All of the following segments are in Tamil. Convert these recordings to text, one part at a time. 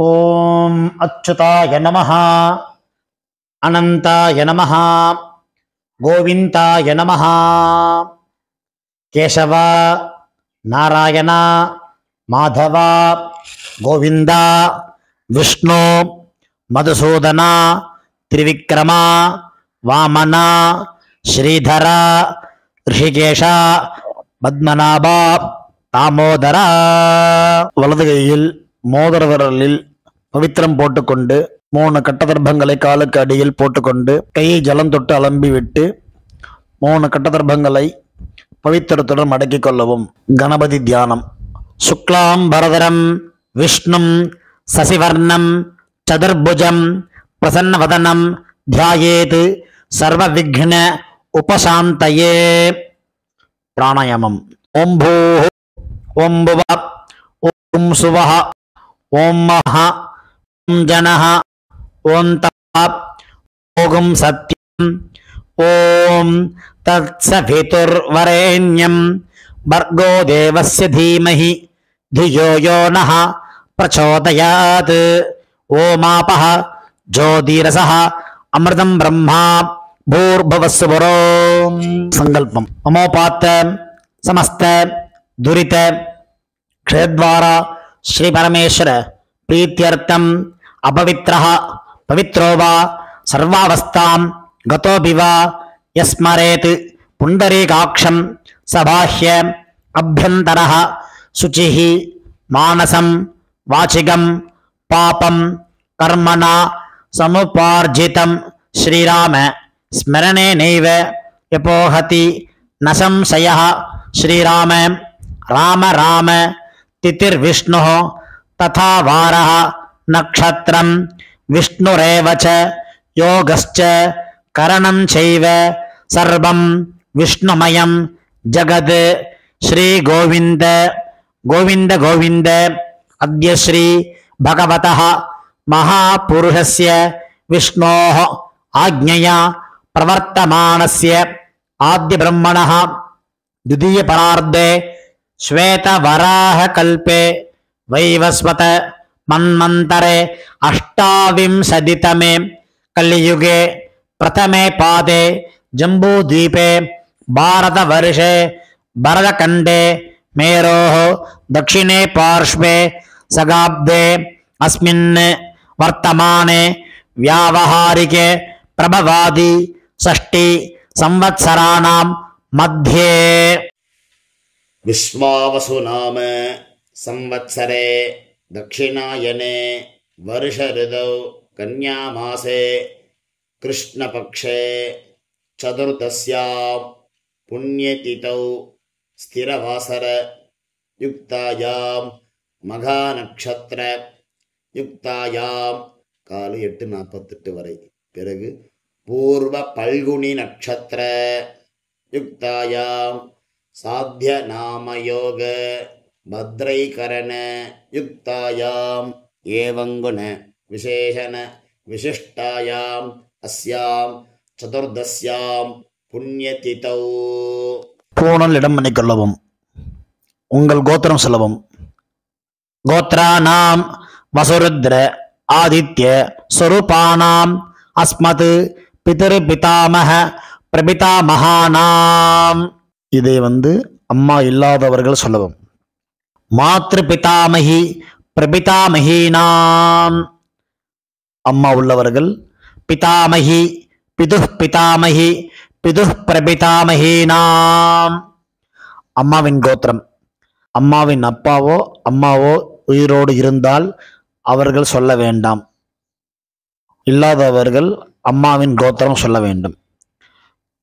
ஓம் அச்சுதாய நமஹ, அனந்தாய நமஹ, கோவிந்தாய நமஹ. கேசவ, நாராயண, மாதவ, கோவிந்தா, விஷ்ணு, மதுசூதன, திரிவிக்ரம, வாமன, ஸ்ரீதர, ரிஷிகேஷ, பத்மநாப, தாமோதர. வலது கையில் மோதிர விரலில் பவித்திரம் போட்டுக்கொண்டு 3 கட்டதர்ப்பங்களை காலுக்கு அடியில் போட்டுக்கொண்டு கையை ஜலம் தொட்டு அலம்பி விட்டு 3 கட்டதர்ப்பங்களை பவித்திரத்துடன் மடக்கிக் கொள்ளவும். கணபதி தியானம். சுக்லாம் பரதரம் விஷ்ணும் சசிவர்ணம் சதுர்புஜம் பிரசன்னவதனம் தியாயேத் சர்வ விக்ன உபசாந்தயே. பிராணாயாமம். ஓம் பூ ஓம் புவ ஓம் சுவஹ ஓம் மஹ ஓம் ஜனஹ ஓம் தப ஓம் சத்யம் ஓம் தத்சவிதுர்வரேண்யம் பர்கோ தேவஸ்ய தீமஹி धियो यो नः प्रचोदयात्. ओमापः ज्योतिरसः अमृतं ब्रह्मा भूर्भुवस्सुवरो. संकल्पम. ममोपात्त समस्त दुरित क्षेत्रद्वारा श्री परमेश्वर प्रीत्यर्थम अपवित्रः पवित्रो वा सर्वावस्थां गतोऽपि वा यस्मरेत् पुण्डरीकाक्षं सबाह्य अभ्यन्तरः शुचिः मानसं वाचिकं पापं कर्मणा समुपार्जितं श्रीराम स्मरणेनैव यपोहति न संशयः. श्रीराम राम राम तिथिर्विष्णुः तथा वारः नक्षत्रं विष्णुरेव च योगश्च करणं चैव सर्वं विष्णुमयं जगत्. श्री गोविंद गोविंद गोविंद. अद्य श्री भगवतः महापुरुषस्य विष्णोः आज्ञया प्रवर्तमानस्य आद्य ब्रह्मणः द्वितीय परार्धे श्वेतवराहकल्पे वैवस्वत मन्वन्तरे अष्टाविंशतितमे कलियुगे प्रथमे पादे जम्बूद्वीपे भारतवर्षे भरतखण्डे मेरोः दक्षिणे पार्श्वे सगाब्दे अस्मिन् वर्तमाने व्यावहारिके प्रभवादि षष्टि संवत्सराणां मध्ये विश्वावसु नाम संवत्सरे दक्षिणायने वर्ष ऋतौ कन्यामासे कृष्णपक्षे चतुर्दश्यां पुण्यतिथौ स्थिरवासर युक्तायां मघानक्षत्र युक्तायां कालु 8:48 वரை பிறகு पूर्व पल्गुनी नक्षत्र युक्तायां साध्य नाम योग भद्रैकरण युक्तायां एवं गुण विशेषण विशिष्टायां अस्यां चतुर्दश्यां पुण्यतिथौ. பூணல் இடம் பண்ணிக்கொள்ளவும். உங்கள் கோத்திரம் சொல்லவும். கோத்ராணாம் வசுருத்ர ஆதித்ய ஸ்வரூபானாம் அஸ்மத் பிதர் பிதாமக பிரபிதாமகானாம். இதை அம்மா இல்லாதவர்கள் சொல்லவும். மாத்ரு பிதாமகி பிரபிதாமகீனாம். அம்மா உள்ளவர்கள் பிதாமகி பிதுஹ் பிதாமகி பிதுஹ் பிரபிதாமகீனாம். அம்மாவின் கோத்திரம். அம்மாவின் அப்பாவோ அம்மாவோ உயிரோடு இருந்தால் அவர்கள் சொல்ல வேண்டாம். இல்லாதவர்கள் அம்மாவின் கோத்திரம் சொல்ல வேண்டும்.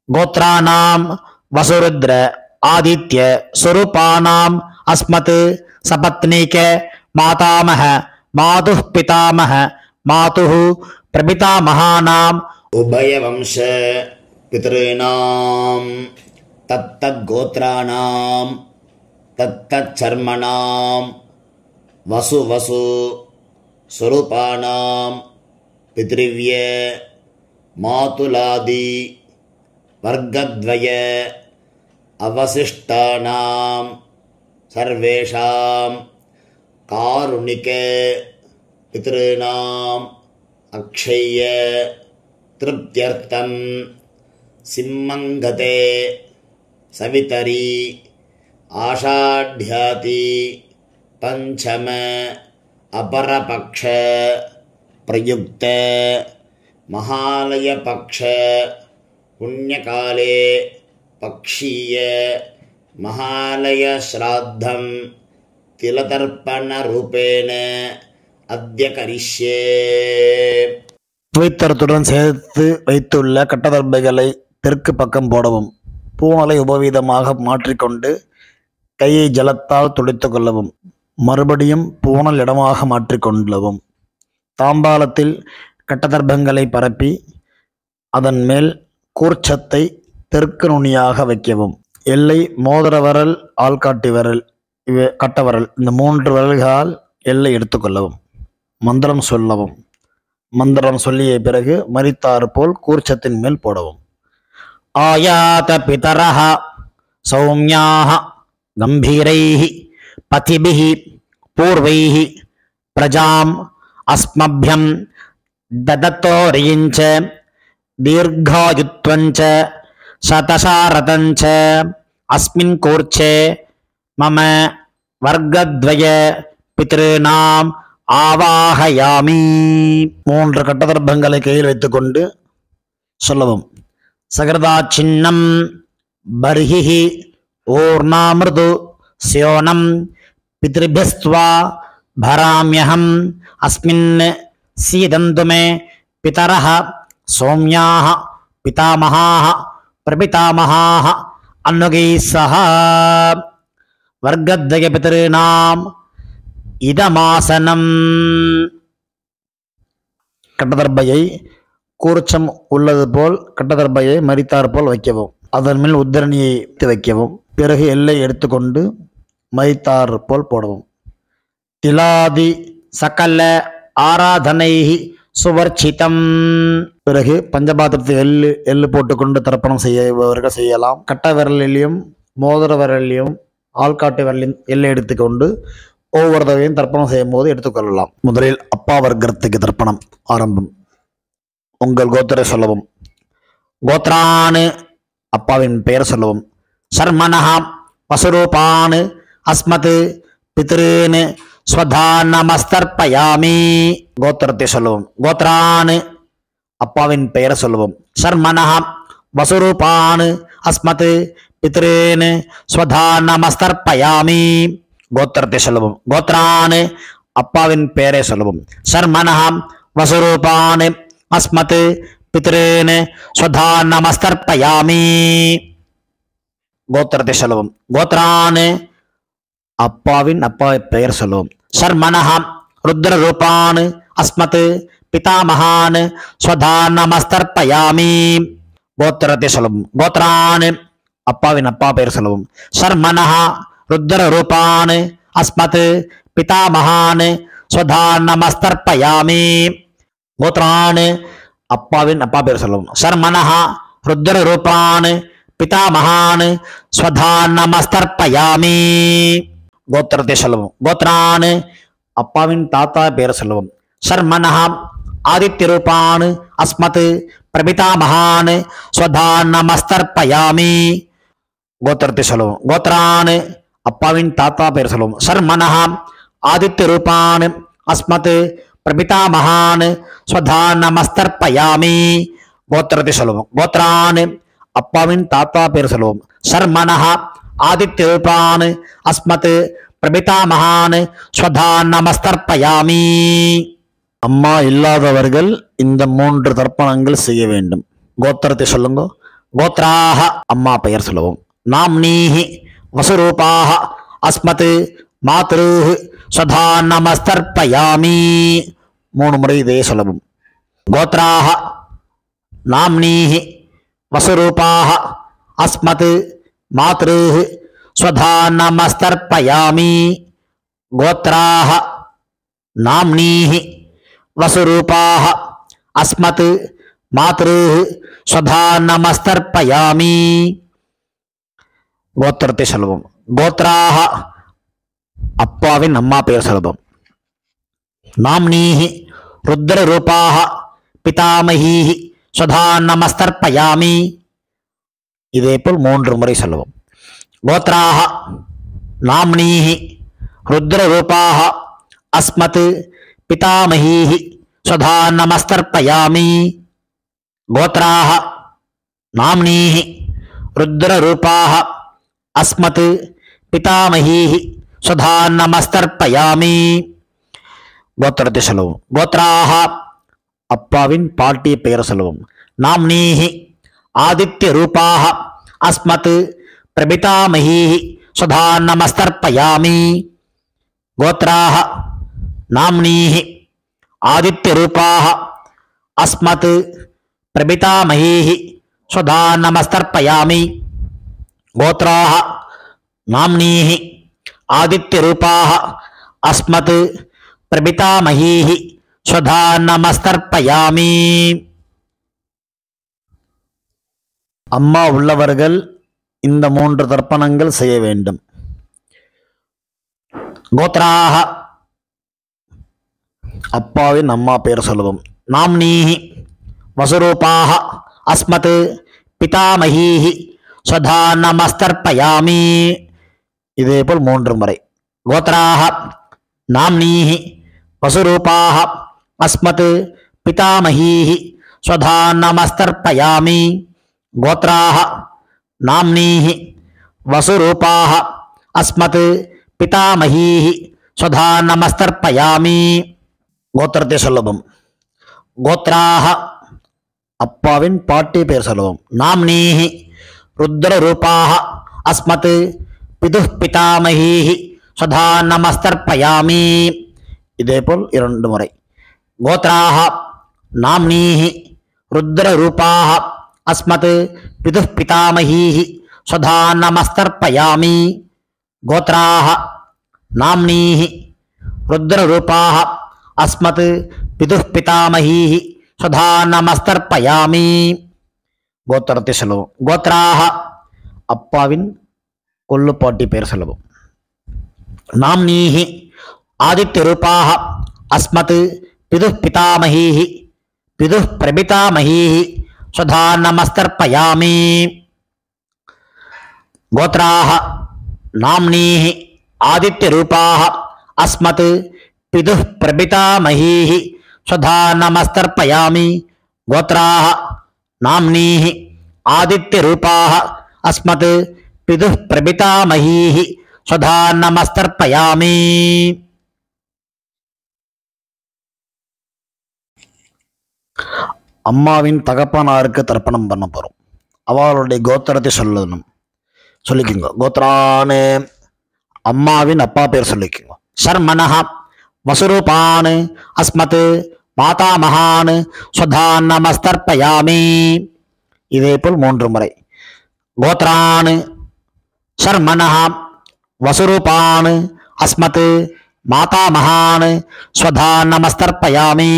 கோத்ராணாம் வசுருத்ர ஆதித்ய ஸ்வரூபானாம் அஸ்மத் சபத்னீக மாதாமக மாதுஹ் பிதாமக மாதுஹ் பிரபிதாமகானாம் उभयवंश पितॄणां तत्तद्गोत्राणां तत्तच्चर्मणां वसु वसु स्वरूपाणां पितृव्य मातुलादि वर्गद्वय अवशिष्टानां सर्वेषां कारुणिक பித்ருணாம் அக்ஷய திருப்தியர்த்தம் சிம்மங்கதே சவிதரி ஆஷாட்யாதி பஞ்சம அபரபக்ஷ பிரயுக்த மகாலயபக்ஷ புண்ணியகாலே பக்ஷீய மகாலய ஸ்ராத்தம் திலதர்ப்பணரூபேண அத்ய கரிஷ்யே. துவைத்தரத்துடன் சேர்த்து வைத்துள்ள கட்டதர்பைகளை தெற்கு பக்கம் போடவும். பூணலை உபவீதமாக மாற்றிக்கொண்டு கையை ஜலத்தால் துடைத்து கொள்ளவும். மறுபடியும் பூணல் இடமாக மாற்றிக்கொள்ளவும். தாம்பாலத்தில் கட்டதர்பங்களை பரப்பி அதன் மேல் கூர்ச்சத்தை தெற்கு நுனியாக வைக்கவும். எல்லை மோதிர விரல், ஆள்காட்டி விரல், கட்டவரல், இந்த 3 விரல்களால் எல்லை எடுத்துக்கொள்ளவும். மந்திரம் சொல்லவும். மந்திரம் சொல்லிய பிறகு மரித்தாறு போல் கூர்ச்சத்தின் மேல் போடவும். ஆயாத பிதரஹ சௌம்யாஹ கம்பீரைஹி பதிபிஹி பூர்வைஹி பிரஜாம் அஸ்மப்யம் ததத்தோரியஞ்ச தீர்காயுத்வஞ்ச சதசாரதஞ்ச அஸ்மின் கூர்ச்சே மம வர்க்கத்வய பித்ருநாம் ஆவாஹயாமி. 3 கட்டதர்பங்களை கையில் வைத்துக்கொண்டு சொல்லவும். சகர்தா சின்னம் பர்ஹிஹி ஓர்ணாமிருது ஸ்யோனம் பித்ருபியஸ்த்வா பராம்யஹம் அஸ்மின் சீதந்து மே பிதரஹ சௌம்யாஹ பிதாமஹாஹ பிரபிதாமஹாஹ அன்னுகைः சஹ வர்க்கத்வய பித்ருநாம் இதமாசனம். கட்டதர்பையை கூர்ச்சம் உள்ளது போல் கட்டதர்பையை மரித்தார் போல் வைக்கவும். அதன் மேல் உத்தரணியை வைக்கவும். பிறகு எல்லை எடுத்துக்கொண்டு மரித்தார் போல் போடவும். திலாதி சகல ஆராதனை சுவர்ச்சிதம். பிறகு பஞ்சபாத்திரத்தை எள்ளு போட்டுக்கொண்டு தர்ப்பணம் செய்யவர்கள் செய்யலாம். கட்ட விரலிலையும் மோதிர விரலிலையும் ஆள்காட்டு விரலையும் எல்லை எடுத்துக்கொண்டு ஒவ்வொரு தடவையும் தர்ப்பணம் செய்யும் போது எடுத்துக்கொள்ளலாம். முதலில் அப்பா வர்க்கத்துக்கு தர்ப்பணம் ஆரம்பம். உங்கள் கோத்திரை சொல்லவும். கோத்ரானு அப்பாவின் பெயர் சொல்லவும். சர்மனஹ வசுரூபான் அஸ்மத் பித்ருன் ஸ்வதானமஸ்தர்ப்பயாமி. கோத்திரத்தை சொல்லவும். கோத்ரானு அப்பாவின் பெயர் சொல்லவும். சர்மனஹ வசுரூபான் அஸ்மத் பித்ருன் ஸ்வதானமஸ்தர்ப்பயாமி. கோத்திரத்தை சொல்லவும். கோத்ரான் அப்பாவின் பெயரை சொல்லவும். சர்மனஹ வசுரூபான் அஸ்மத் பித்ருன் ஸ்வதானமஸ்தர்ப்பயாமி. கோத்திரத்தை சொல்லவும். கோத்ரான் அப்பாவின் பெயர் சொல்லவும். சர்மனஹ ருத்ரரூபான் அஸ்மத் பிதாமஹான் ஸ்வதானமஸ்தர்ப்பயாமி. கோத்திரத்தை சொல்லவும். கோத்ரான் அப்பாவின் பெயர் சொல்லவும். சர்மனஹ ருத்ரரூபான் அஸ்மத் பிதாமஹான் ஸ்வதானமஸ்தர்ப்பயாமி. கோத்ரான் அப்பாவின் பெயர் சொல்லவும். சர்மனஹ ருத்ரரூபான் பிதாமஹான் ஸ்வதானமஸ்தர்ப்பயாமி. கோத்திரத்தை சொல்லவும். கோத்ரான் அப்பாவின் தாத்தா பெயர் சொல்லவும். சர்மனஹ ஆதித்யரூபான் அஸ்மத் பிரபிதாமஹான் ஸ்வதானமஸ்தர்ப்பயாமி. கோத்திரத்தை சொல்லவும். கோத்ரான் அப்பாவின் தாத்தா பெயர் சொல்லவும். சர்மனஹ ஆதித்யரூபான் அஸ்மத் பிரபிதாமஹான் ஸ்வதானமஸ்தர்ப்பயாமி. கோத்திரத்தை சொல்லவும். கோத்ரான் அப்பாவின் தாத்தா பெயர் சொல்லவும். சர்மனஹ ஆதித்யரூபான் அஸ்மத் பிரபிதாமஹான் ஸ்வதானமஸ்தர்ப்பயாமி. அம்மா இல்லாதவர்கள் இந்த 3 தர்ப்பணங்கள் செய்ய வேண்டும். கோத்திரத்தை சொல்லுங்க. கோத்ராஹ அம்மா பெயர் சொல்லவும். நாம்னீஹி வசுரூபாஹ அஸ்மத் மாத்ருஹ் ஸ்வதானமஸ்தர்ப்பயாமி. 3 முறை இதே சொல்லவும். கோத்ராஹ நாம்னீஹி வசுரூபாஹ அஸ்மத் மாத்ருஹ் ஸ்வதானமஸ்தர்ப்பயாமி. கோத்ராஹ நாம்னீஹி வசுரூபாஹ அஸ்மத் மாத்ருஹ் ஸ்வதானமஸ்தர்ப்பயாமி. கோத்திரத்தை சொல்லுவோம். கோத்ராஹ அப்பாவின் அம்மா பெயர் சொல்லுவோம். नाम्नीः रुद्ररूपाः पितामहीः स्वधा நமஸ்தர்ப்பயாமி. இதேபோல் 3 முறை சொல்லுவோம். கோத்ராஹ நாம்னீஹி ருத்ரரூபாஹ அஸ்மத் பிதாமஹீஹி स्वधा நமஸ்தர்ப்பயாமி. கோத்ராஹ நாம்னீஹி ருத்ரரூபாஹ அஸ்மத் பிதாமஹீஹி स्वधा நமஸ்தர்ப்பயாமி. கோத்திரத்தை சொல்லுவோம். கோத்ராஹ அப்பாவின் பாட்டிய பெயரை சொல்லுவோம். நாம்னீஹி ஆதித்ய ரூபாஹ அஸ்மத் பிரபிதாமஹீஹி स्वधा நமஸ்தர்ப்பயாமி. கோத்ராஹ நாம்னீஹி ஆதித்ய ரூபாஹ அஸ்மத் பிரபிதாமஹீஹி स्वधा நமஸ்தர்ப்பயாமி. கோத்ராஹ நாம்னீஹி ஆதித்ய ரூபாஹ அஸ்மத் பிரபிதாமஹீஹி स्वधा நமஸ்தர்ப்பயாமி. அம்மா உள்ளவர்கள் இந்த 3 தர்ப்பணங்கள் செய்ய வேண்டும். கோத்ராஹ அப்பாவின் அம்மா பெயர் சொல்லுவோம். நாம்னீஹி வசுரூபாஹ அஸ்மத் பிதாமஹீஹி स्वधा நமஸ்தர்ப்பயாமி. இதேபோல் 3 முறை. கோத்ராஹ நாம்னீஹி வசுரூபாஹ அஸ்மத் பிதாமஹீஹி स्वधा நமஸ்தர்ப்பயாமி. கோத்ராஹ நாம்னீஹி வசுரூபாஹ அஸ்மத் பிதாமஹீஹி स्वधा நமஸ்தர்ப்பயாமி. கோத்திரத்தை சொல்லவும். கோத்ராஹ அப்பாவின் பாட்டி பெயர் சொல்லுவோம். நாம்னீஹி ருத்ரரூபாஹ அஸ்மத் பிதுஹ் பிதாமஹீஹி स्वधा நமஸ்தர்ப்பயாமி. இதேபோல் 2 முறை. கோத்ராஹ நாம்னீஹி ருத்ரரூபாஹ அஸ்மத் பிதுஹ் பிதாமஹீஹி स्वधा நமஸ்தர்ப்பயாமி. கோத்ராஹ நாம்னீஹி ருத்ரரூபாஹ அஸ்மத் பிதுஹ் பிதாமஹீஹி स्वधा நமஸ்தர்ப்பயாமி. கோத்திரத்தை சொல்லுவோம். கோத்ராஹ அப்பாவின் கொள்ளுப்பாட்டி பெயர் சொல்லுவோம். நாம்னீஹி ஆதித்ய ரூபாஹ அஸ்மத் பிதுஹ் பிதாமஹீஹி பிதுஹ் பிரபிதாமஹீஹி स्वधा நமஸ்தர்ப்பயாமி. கோத்ராஹ நாம்னீஹி ஆதித்ய ரூபாஹ அஸ்மத் பிதுஹ் பிரபிதாமஹீஹி स्वधा நமஸ்தர்ப்பயாமி. கோத்ராஹ நாம்னீஹி ஆதித்ய ரூபாஹ அஸ்மத் பிதுஹ் பிரபிதாமஹீஹி स्वधा நமஸ்தர்ப்பயாமி. அம்மாவின் தகப்பனாருக்கு தர்ப்பணம் பண்ண போறோம். அவளுடைய கோத்திரத்தை சொல்லிக்கோங்க. கோத்ரானு அம்மாவின் அப்பா பேர் சொல்லிக்கோங்க. சர்மனஹ வசுரூபான் அஸ்மத் மாதாமகான் स्वधा நமஸ்தர்ப்பயாமி. இதேபோல் 3 முறை. கோத்ரான் சர்மனஹ வசுரூபான் அஸ்மத் மாதாமகான் स्वधा நமஸ்தர்ப்பயாமி.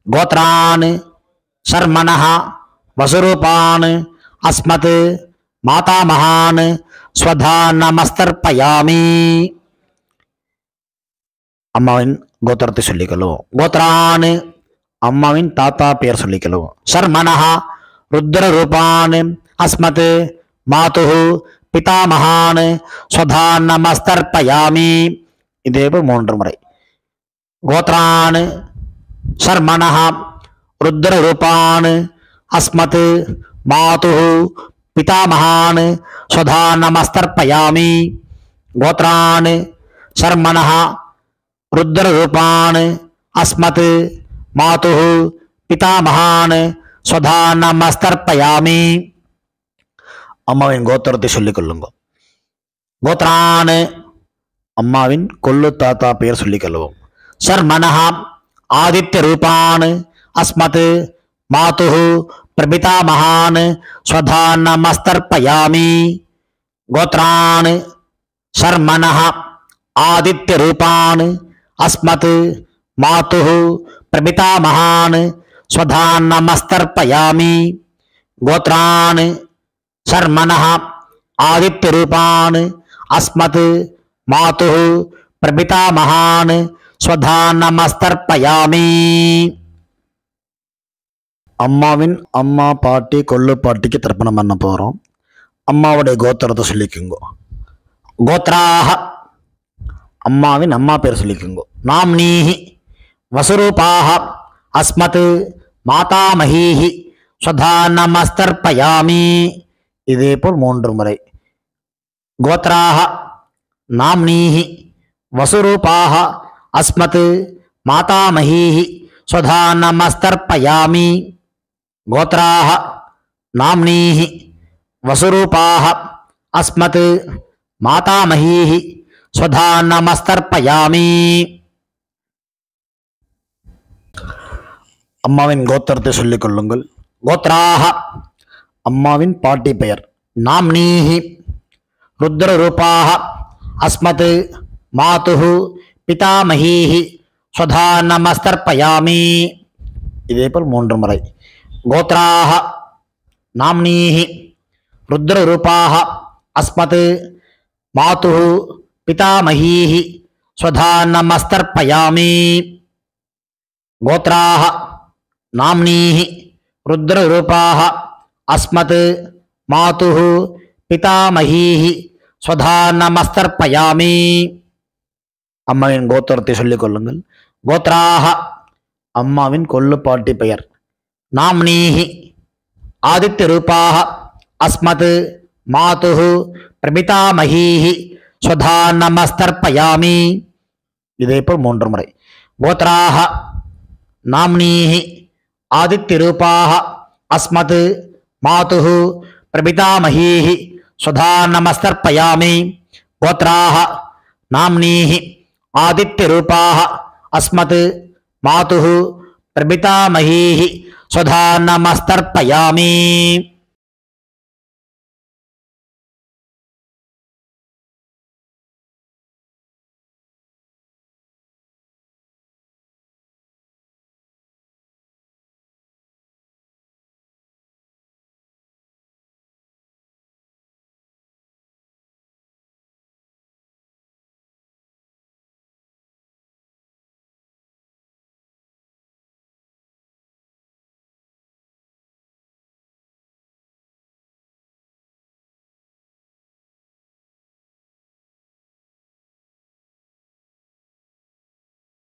கோத்ரான் சர்மனஹ வசுரூபான் அஸ்மத் மாதாமகான் स्वधा நமஸ்தர்ப்பயாமி. அம்மாவின் கோத்திரத்தை சொல்லிக்கொள்ளுவோம். கோத்ரான் அம்மாவின் தாத்தா பெயர் சொல்லிக்கொள்ளுவோம். சர்மனஹ ருத்ரரூபான் அஸ்மத் மாதுஹு பிதாமகான் स्वधा நமஸ்தர்ப்பயாமி. இதேபோல் 3 முறை. கோத்ரான் சர்மனஹ ருத்ரரூபான் அஸ்மத் மாதுஹு பிதாமகான் स्वधा நமஸ்தர்ப்பயாமி. கோத்ரான் சர்மனஹ ருத்ரரூபான் அஸ்மத் மாதுஹு பிதாமகான் स्वधा நமஸ்தர்ப்பயாமி. அம்மாவின் கோத்திரத்தை சொல்லிக் கொள்ளுங்க. கோத்ரான் அம்மாவின் கொள்ளு தாத்தா பெயர் சொல்லிக் கொள்வோம். சர்மனஹ ஆதித்ய ரூபான் அஸ்மத் மாதுஹு பிரபிதாமகான் स्वधा நமஸ்தர்ப்பயாமி. கோத்ரான் சர்மனஹ ஆதித்ய ரூபான் அஸ்மத் மாதுஹு பிரபிதாமகான் स्वधा நமஸ்தர்ப்பயாமி. கோத்ரான் சர்மனஹ ஆதித்ய ரூபான் அஸ்மத் மாதுஹு பிரபிதாமகான் ஸ்வதானமஸ்தர்ப்பயாமி. அம்மாவின் அம்மா பாட்டி கொள்ளு பாட்டிக்கு தர்ப்பணம் பண்ண போகிறோம். அம்மாவுடைய கோத்திரத்தை சொல்லிக்குங்கோ. கோத்ராக அம்மாவின் அம்மா பேர் சொல்லிக்குங்கோ. நாம்னீஹி வசுரூபாக அஸ்மத் மாதாமஹீஹி ஸ்வதானமஸ்தர்ப்பயாமி. இதே போல் 3 முறை. கோத்ராக நாம்னீஹி வசுரூபாக அஸ்மத் மாதாமஹீஹி ஸ்வதானமஸ்தர்ப்பயாமி. கோத்ராக நாம்னீஹி வசுரூபாக அஸ்மத் மாதாமஹீஹி ஸ்வதானமஸ்தர்ப்பயாமி. அம்மாவின் கோத்திரத்தை சொல்லிக் கொள்ளுங்கள். கோத்ராக அம்மாவின் பாட்டி பெயர். நாம்னீஹி ருத்ரரூபாக அஸ்மத் மாதுஹு பிதாமஹீஹி ஸ்வதானமஸ்தர்ப்பயாமி. இதே போல் 3 முறை. கோத்ராக நாம்னீஹி ருத்ரரூபாக அஸ்மத் மாதுஹு பிதாமஹீஹி ஸ்வதானமஸ்தர்ப்பயாமி. கோத்ராக நாம்னீஹி ருத்ரரூபாக அஸ்மத் மாதுஹு பிதாமஹீஹி ஸ்வதானமஸ்தர்ப்பயாமி. அம்மாவின் கோத்திரத்தை சொல்லிக் கொள்ளுங்கள். கோத்ராக அம்மாவின் கொள்ளு பாட்டி பெயர். நாம்னீஹி ஆதித்யரூபாக அஸ்மத் மாதுஹு பிரபிதாமஹீஹி ஸ்வதானமஸ்தர்ப்பயாமி. இதே போல் 3 முறை. கோத்ராக நாம்னீஹி ஆதித்யரூபாக அஸ்மத் மாதுஹு பிரபிதாமஹீஹி ஸ்வதானமஸ்தர்ப்பயாமி. கோத்ராக நாம்னீஹி ஆதித்யரூபாக அஸ்மத் மாதுஹு பிரபிதாமஹீஹி ஸ்வதானமஸ்தர்ப்பயாமி.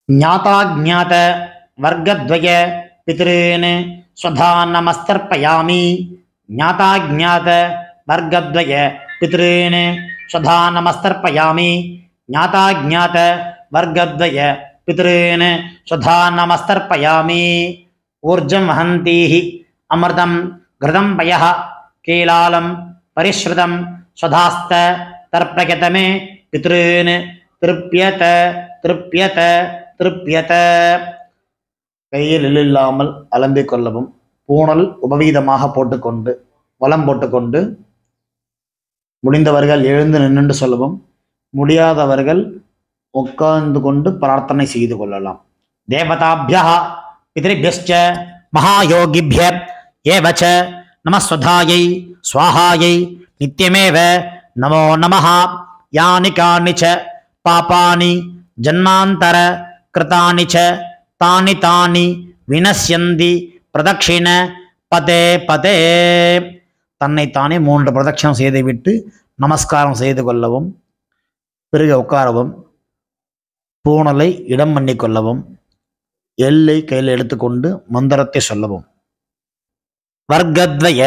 ஞாதாஜ்ஞாத வர்க்கத்வய பித்ருன் ஸ்வதானமஸ்தர்ப்பயாமி. ஞாதாஜ்ஞாத வர்க்கத்வய பித்ருன் ஸ்வதானமஸ்தர்ப்பயாமி. ஞாதாஜ்ஞாத வர்க்கத்வய பித்ருன் ஸ்வதானமஸ்தர்ப்பயாமி. ஊர்ஜம் வஹந்தீஹி அமிர்தம் கிருதம் பயः கீலாலம் பரிஸ்ருதம் ஸ்வதாஸ்த தர்ப்பயதமே பித்ருன் திருப்யத திருப்யத திருப்யத. கையில் இல்லாமல் அலம்பிக் கொள்ளவும். பூணல் உபவீதமாக போட்டுக்கொண்டு வலம் போட்டுக்கொண்டு முடிந்தவர்கள் எழுந்து நின்று சொல்லவும். முடியாதவர்கள் உட்கார்ந்து கொண்டு பிரார்த்தனை செய்து கொள்ளலாம். தேவதாபியா பித்ருபியஸ்ச மகாயோகிபிய ஏவச்ச நமஸ்வதாயை ஸ்வாஹாயை நித்யமேவ நமோ நமஹ. யானி கானிச்ச பாபானி ஜன்மாந்தர கிருதானி ச தானி தானி வினஸ்யந்தி பிரதக்ஷிண பதே பதே. தன்னைத்தானே 3 பிரதட்சணம் செய்துவிட்டு நமஸ்காரம் செய்து கொள்ளவும். பிறகு உட்காரவும். பூணலை இடம் பண்ணி கொள்ளவும். எல்லை கையில் எடுத்துக்கொண்டு மந்திரத்தை சொல்லவும். வர்க்கத்வய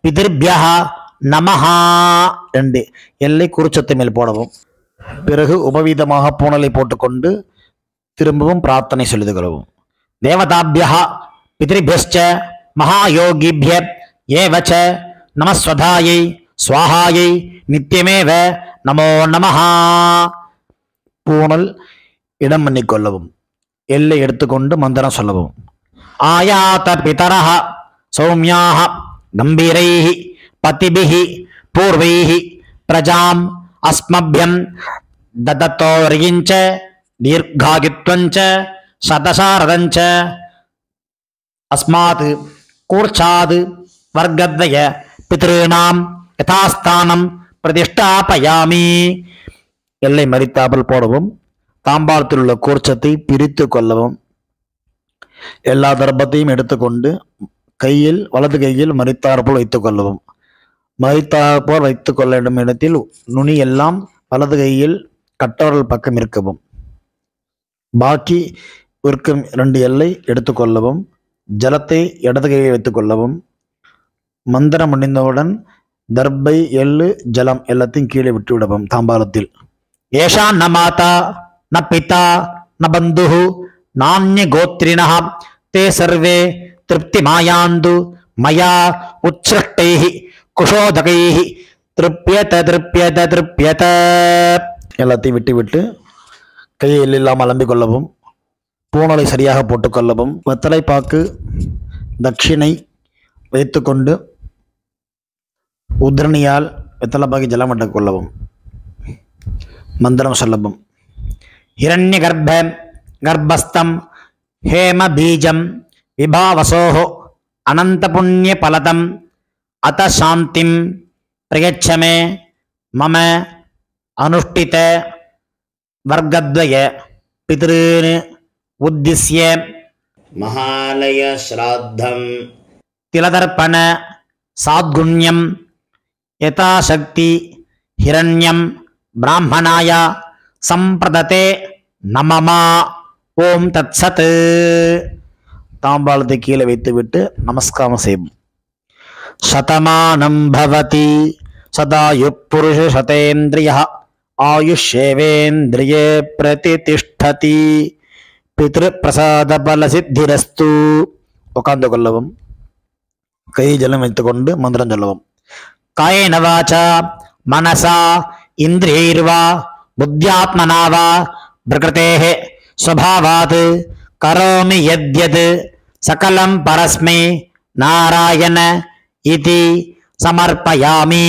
பிதிர்பியா நமஹா 2 எல்லை குறிச்சத்தை மேல் போடவும். பிறகு உபவீதமாக பூணலை போட்டுக்கொண்டு திரும்பவும் பிரார்த்தனை சொல்லிது கொள்ளவும். தேவதாபியா பித்ருபியஸ்ச மகாயோகிபிய ஏவச்ச நமஸ்வதாயை ஸ்வாஹாயை நித்யமேவ நமோ நமஹ. பூணல் இடம் பண்ணிக்கொள்ளவும். எல்லை எடுத்துக்கொண்டு மந்திரம் சொல்லவும். ஆயாத பிதரஹ சௌமியாக கம்பீரைஹி பதிபிஹி பூர்வைஹி பிரஜாம் அஸ்மப்யம் ததத்தோரிஞ்ச தீர்காகித்வஞ்ச சதசாரதஞ்ச அஸ்மாத் கூர்ச்சாத் வர்க்கத்வய பித்ருணாம் யதாஸ்தானம் பிரதிஷ்டாபயாமி. எல்லை மறித்தாமல் போடவும். தாம்பாளத்தில் உள்ள கூர்ச்சத்தை பிரித்து கொள்ளவும். எல்லா தர்ப்பத்தையும் எடுத்துக்கொண்டு வலது கையில் மறித்தாற்போல் வைத்துக் கொள்ளவும். மறித்தாற்போல் வைத்துக் கொள்ள வேண்டும் இடத்தில் நுனி எல்லாம் வலது கையில் கட்டவரல் பக்கம் இருக்கவும். பாக்கி இருக்கும் 2 எல்லை எடுத்துக்கொள்ளவும். ஜலத்தை இடது கையில் வைத்துக் கொள்ளவும். மந்திரம் முடிந்தவுடன் தர்பை, எள்ளு, ஜலம் எல்லாத்தையும் கீழே விட்டு விடவும். தாம்பாளத்தில் ஏஷா ந மாதா ந பிதா ந பந்து நானிய கோத்ரிண தே சர்வே திருப்தி மாயாந்து மயா உச்சிருஷ்டைஹி குஷோதகைஹி திருப்யத திருப்யத திருப்யத. எல்லாத்தையும் விட்டு விட்டு கையை இல்லாமல் அலம்பிக் கொள்ளவும். பூணலை சரியாக போட்டுக்கொள்ளவும். வெத்தலை பாக்கு தட்சிணை வைத்துக்கொண்டு உத்ரணியால் வெத்தலை பாக்கி ஜலம் விட்டுக் கொள்ளவும். மந்திரம் சொல்லவும். ஹிரண்ய கர்ப்பஸ்தம் ஹேம பீஜம் விபாவசோஹோ அனந்த புண்ணிய பலதம் அத சாந்திம் பிரயச்சமே மம அனுஷ்டித வர்க்கத்வய பித்ருன் உத்திஸ்ய மகாலய ஸ்ராத்தம் திலதர்ப்பண சாத்குண்யம் யதாசக்தி ஹிரண்யம் பிராமணாய சம்பிரததே நமமா. ஓம் தத்சத். தாம்பாளத்தை கீழே வைத்துவிட்டு நமஸ்காரம் செய்வோம். சதமானம் பவதி சதாயு புருஷ சதேந்திரிய ஆயுஷேவேந்திரியே பிரதிதிஷ்டதி பித்ரு பிரசாத பல சித்திரஸ்து. உட்கார்ந்து கொள்ளவும். கை ஜலம் வைத்துக்கொண்டு மந்திரம் சொல்லவும். காயேன வாசா மனசா இந்திரியைர்வா புத்தியாத்மனா வா பிரகிருதேஹ ஸ்வபாவாத் கரோமி யத்யத் சகலம் பரஸ்மை நாராயண இதி சமர்ப்பயாமி.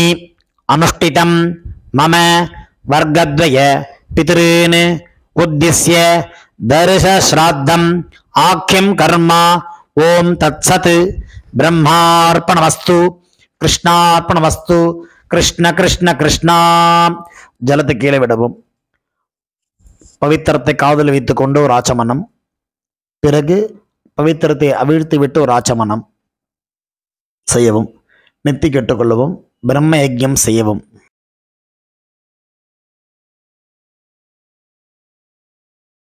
அனுஷ்டிதம் மம வர்க்கத்வய பித்ருன் உத்திஸ்ய தர்ஷ ஸ்ராத்தம் ஆக்கியம் கர்மா. ஓம் தத்சத். பிரம்மார்ப்பணமஸ்து. கிருஷ்ணார்ப்பணமஸ்து. கிருஷ்ண கிருஷ்ண கிருஷ்ணா. ஜலத்தை கீழே விடவும். பவித்திரத்தை காதில் வைத்துக் கொண்டு ஒரு ஆச்சமனம். பிறகு பவித்திரத்தை அவிழ்த்து விட்டு ஒரு ஆச்சமனம் செய்யவும். நெத்தி கெட்டுக்கொள்ளவும். பிரம்ம யஜ்யம் செய்யவும்.